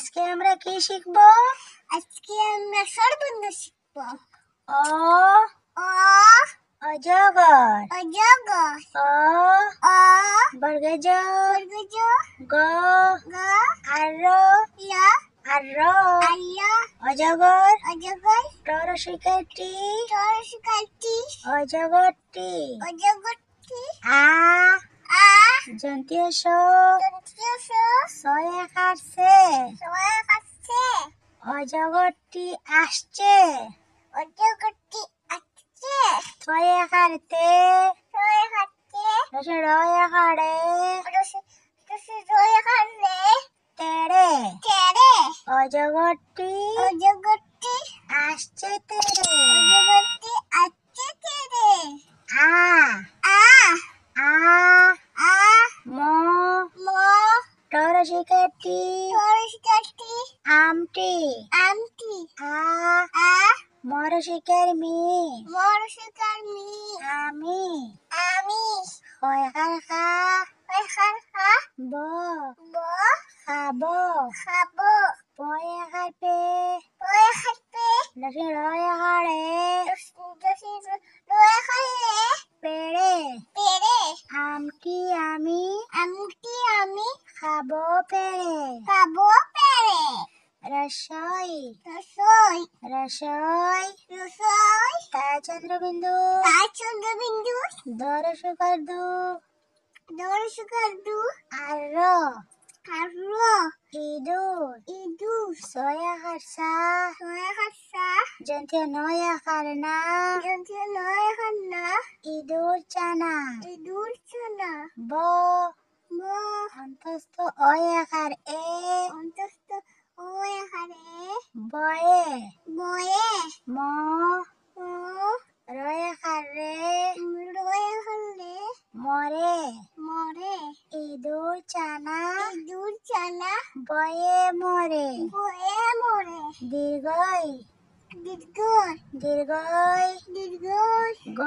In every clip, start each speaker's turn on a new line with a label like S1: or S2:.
S1: আজকে আমরা কি শিখব?
S2: আজকে আমরা স্বরবর্ণ শিখব।
S1: অ
S2: অ
S1: অজগর,
S2: অজগর,
S1: অ
S2: অ
S1: বর্গজ,
S2: বর্গজ,
S1: গ
S2: গ
S1: আর্র,
S2: ল
S1: আর্র
S2: আল্ল
S1: অজগর,
S2: অজগর,
S1: টরসিকাটি
S2: টরসিকাটি
S1: অজগরটি,
S2: অজগরটি,
S1: আ
S2: আ
S1: জন্তীয় স,
S2: দন্তীয় স,
S1: সয়ে খাচ্ছে,
S2: সয়ে খাচ্ছে,
S1: অজগরটি আসছে,
S2: অজগরটি আসছে,
S1: থয়ে খাড়তে,
S2: সয়ে খাচ্ছে,
S1: রসে রয়ে খাড়ে,
S2: রসি সয়ে খাচ্ছে,
S1: তেড়ে,
S2: তেড়ে
S1: অজগরটি
S2: অজগরটি
S1: আসছে তেড়ে,
S2: অজগরটি আসছে তেড়ে,
S1: আ
S2: আ
S1: আ
S2: আ
S1: ম
S2: ম
S1: টরসিকাটি
S2: টরসিকাটি
S1: আমটি,
S2: আমটি,
S1: আ
S2: আ
S1: মরসিকার মি
S2: মরসিকার মি
S1: আমি,
S2: আমি,
S1: হয় খার খা
S2: খার খা
S1: ব
S2: ব
S1: খাব,
S2: খাব,
S1: পয়ে খার পে
S2: পয়ে খাবে,
S1: রসে রয়ে খাড়ে,
S2: রসি রয়ে খালে,
S1: পেড়ে
S2: পেড়ে
S1: আমটি আমি
S2: আমটি আমি
S1: খাব পেড়ে,
S2: খাব পেড়ে,
S1: রসই
S2: রসই
S1: রসই
S2: রসই
S1: তার চন্দ্রবিন্দু
S2: তার চন্দ্রবিন্দু
S1: দরসুকার দু
S2: দর্শকার দু
S1: আর্র
S2: আরো
S1: ইঁদুর
S2: ইঁদুর
S1: সয়া খারসা
S2: সয়ে খাচ্ছা
S1: জন্তীয় নয়া খারনা
S2: যন্ত্র নয় খান্না
S1: ইঁদুর চানা
S2: ইঁদুর ছানা
S1: ব
S2: ব
S1: অন্তস্থ অয়া খার এ
S2: অন্তস্থ ওয়ে হারে
S1: বয়ে
S2: বয়ে
S1: ম
S2: ও
S1: রয়া খার রে
S2: রয়ে হলে
S1: মরে
S2: মরে
S1: ইঁদুর চানা
S2: ইঁদুর ছানা
S1: বয়ে মরে
S2: বয়ে মরে
S1: দীর্ঘই
S2: দীর্ঘ
S1: দীর্ঘই
S2: দীর্ঘ
S1: গ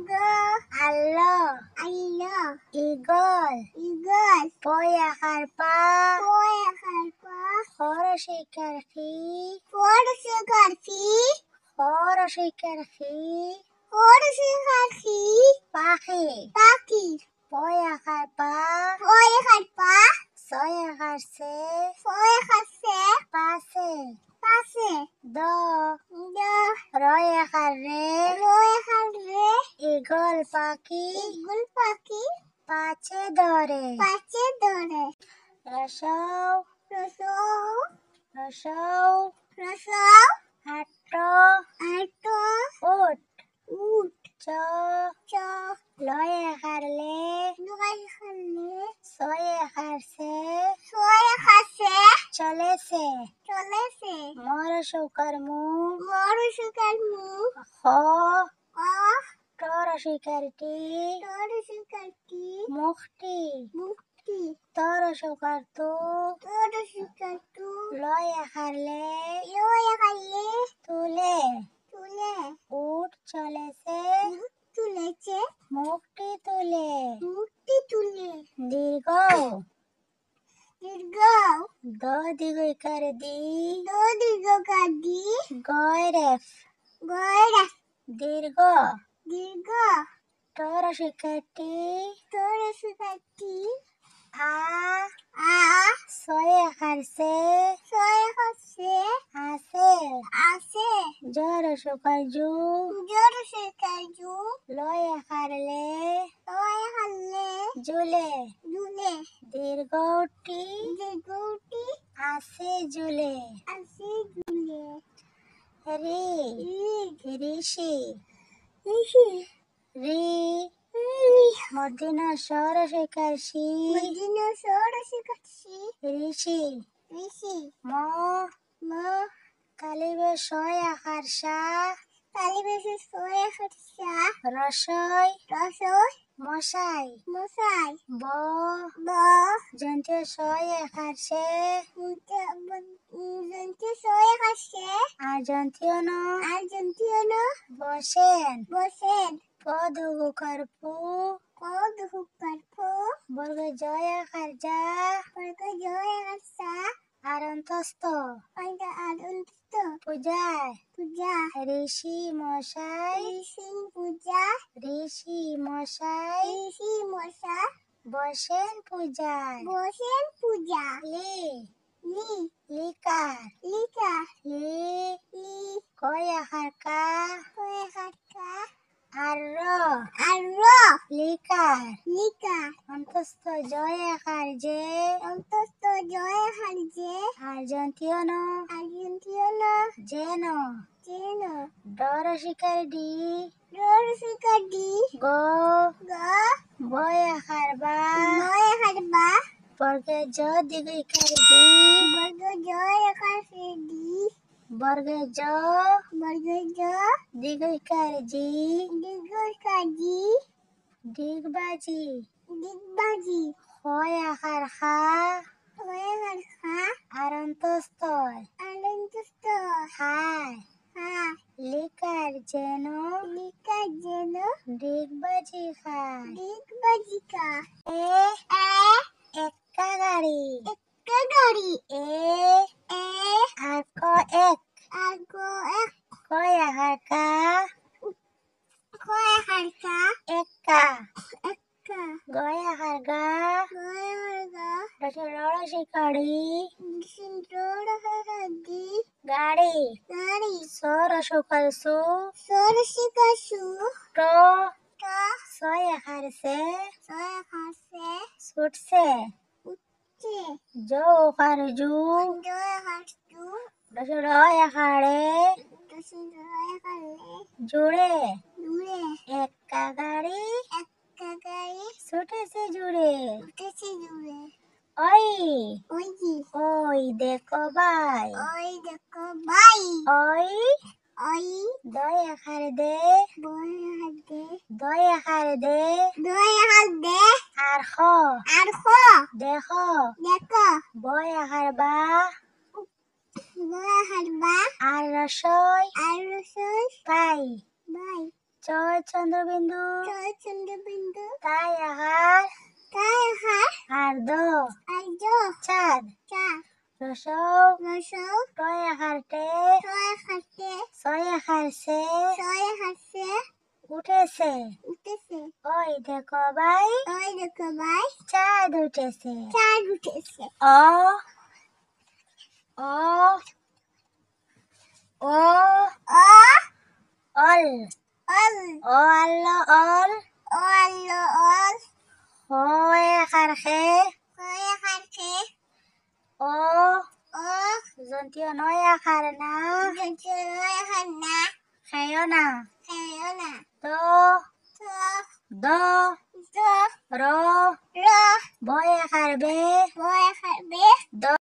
S2: গ
S1: আল্ল
S2: আইল
S1: ইগল
S2: ইগল
S1: পয় আকার পা
S2: বয়ে হারপা
S1: খরশিকার খি
S2: পরশকার ফি
S1: খরশিকার খি
S2: পরশকার ফি
S1: পাখি
S2: পাখি
S1: পয় আকার পা
S2: বয়ে হারপা
S1: ছয় আকার সে
S2: বয়ে খাচ্ছে
S1: পাশে
S2: পাশে
S1: দ
S2: দ
S1: রয় আকার রে
S2: রয়ে হারে
S1: ইগল পাখি
S2: ইগুল পাখি
S1: পাছে ধরে
S2: পাশে ধরে
S1: রসৌ
S2: রসৌ
S1: রসৌ
S2: রসৌ
S1: আট
S2: আট
S1: উট
S2: উট
S1: চ
S2: চ
S1: লয় আকার লে
S2: দুগাই খালে
S1: ছয় আকার সে
S2: ছয় খাচ্ছে
S1: চলেছে
S2: চলেছে
S1: মর শুকর মু
S2: মরশুকার মুখ
S1: খ
S2: অ
S1: টর শিকার টি
S2: তরশুকারটি
S1: মুখটি
S2: মুক্তি
S1: তর শুকর তু
S2: তরশুকার তু
S1: লয় আকার লে
S2: লয়ে খালে
S1: তুলে
S2: তুলে
S1: উট চলেছে
S2: মুখ তুলেছে
S1: মুখটি তুলে
S2: মুক্তি তুলে
S1: দীর্ঘ
S2: দীর্ঘ
S1: দ দীর্ঘকার দি
S2: দীর্ঘকার দি
S1: গয়রেফ
S2: গয়রা
S1: দীর্ঘ
S2: দীর্ঘ
S1: টর শিকারটি
S2: তরশুকারটি
S1: আ
S2: আ
S1: ছয় আকার সে
S2: ছয় খাচ্ছে
S1: আছে
S2: আছে
S1: জর শুকর জু
S2: জরশুকার জু
S1: লয় আকার লে
S2: লয়ে খালে
S1: জুলে
S2: দুলে
S1: দীর্ঘটি
S2: দীর্ঘটি
S1: আছে জুলে
S2: আছে দুলে
S1: রি
S2: রি
S1: ঋষি
S2: ঋষি
S1: রি মর্দিনা সর শিকার শি
S2: মদিনা ষোড়শিকাশি
S1: ঋষি
S2: ঋষি
S1: ম
S2: ম
S1: কালিবে ছয় আকার সা
S2: কালিবেশে ছয় খাচ্ছা
S1: রসই
S2: রসই
S1: মশাই
S2: মশাই
S1: ব
S2: ব
S1: জন্তীয় ছয় আকার সে
S2: জন্তু ছয় খাচ্ছে
S1: আর জন্তীয় ন
S2: আর জন্তীয় ন
S1: বসেন
S2: বসেন
S1: পদুকার পু
S2: কদ হুকার ফো
S1: বর্গ জয় আকার যা
S2: বর্গ জয় খাচ্ছা
S1: আরন্তস্ত
S2: আনন্ত
S1: পূজায়
S2: পূজা
S1: ঋষি মশাই
S2: ঋষি পূজা
S1: ঋষি মশাই
S2: ঋষি মশা
S1: বসেন পূজায়
S2: বসেন পূজা
S1: লি
S2: লি
S1: লিকার
S2: লিকা
S1: লি
S2: লি
S1: কয় আকার কা
S2: কয়ে হাতকা
S1: আর র
S2: আর র
S1: লিকার
S2: লিকা
S1: অন্তস্থ জয় আকার যে
S2: অন্তস্থ জয় হারজে
S1: আর জন্তীয় ন
S2: আর্জেন্টিন
S1: যেন
S2: চেন
S1: ডর শিকার ডি
S2: রসিকা ডি
S1: গ
S2: গ
S1: বয় আকার বা
S2: নয় হারবা
S1: বর্গে জ দিগইকার দি
S2: বর্গ জয় আকাশে ডি
S1: বর্গে জ
S2: বর্গ জ
S1: দিগইকার জি
S2: দীর্ঘ কাজি
S1: ডিগবাজি
S2: দিগবাজি
S1: হয় আকার খা
S2: হয়ে হার খা
S1: আরন্তস্তয়
S2: আনন্দস্ত
S1: হায়
S2: হা
S1: লিকার যেন
S2: লিকা যেন
S1: ডিগবাজি খায়
S2: দিগবাজিকা
S1: এ এক্কা গাড়ি
S2: একটা গাড়ি
S1: এ
S2: এ
S1: আর ক এক
S2: আগো এক
S1: কয় আকার কা
S2: কয় হারকা
S1: এক্কা
S2: একটা
S1: গয় আকার গা
S2: কয় হারগা
S1: রড় শিকাড়ি
S2: সিন্দুর হারদি
S1: গাড়ি
S2: গাড়ি
S1: সর সকাল সু
S2: সরসিকা সু
S1: ট
S2: টা
S1: ছয় আকার সে
S2: ছয় হাসে
S1: ছুটছে
S2: উঠছে
S1: জো আকার জু
S2: জয় হাসু
S1: রয় আকারে
S2: দশি জয় হালে
S1: জুড়ে
S2: দূরে
S1: এক্কা গাড়ি
S2: একটা গাড়ি
S1: ছুটেছে জুড়ে
S2: উঠেছে দূরে
S1: ওই
S2: ওই কি
S1: ওই দেখো ভাই
S2: ওই দেখো ভাই
S1: ওই
S2: ওই
S1: দয় আকার দে
S2: বই হাতে
S1: দয় আকার দে
S2: দই হাত দে
S1: আর খ
S2: আর খো
S1: দেখো
S2: দেখো
S1: বয় আকার বা
S2: বই হাত বা
S1: আর রসই
S2: আর রসই
S1: তাই
S2: ভাই
S1: চয় চন্দ্রবিন্দু
S2: চল চন্দ্রবিন্দু
S1: তাই আকার
S2: তাই হাত
S1: আর দো
S2: আর জো
S1: চাঁদ
S2: চা
S1: রসৌ
S2: রসৌ
S1: টয় আকার টে
S2: ছয় হাতে
S1: ছয় আকার সে
S2: ছয় হাসে
S1: উঠেছে
S2: উঠেছে
S1: ওই দেখো ভাই
S2: ওই দেখো ভাই
S1: চাঁদ উঠেছে
S2: চার উঠেছে
S1: অ ও ও
S2: ও
S1: অল
S2: অল
S1: ও আল্লো অল
S2: ও আল্লো অল
S1: হয় আকার খে
S2: ছয় হাতে
S1: ও
S2: ও
S1: জন্তীয় নয় আকার না
S2: জয় হাত না
S1: খেয় না
S2: খেলো না
S1: তো
S2: তো
S1: দ
S2: তো
S1: র
S2: র
S1: বয় আকার বে
S2: বয় খাবে
S1: দ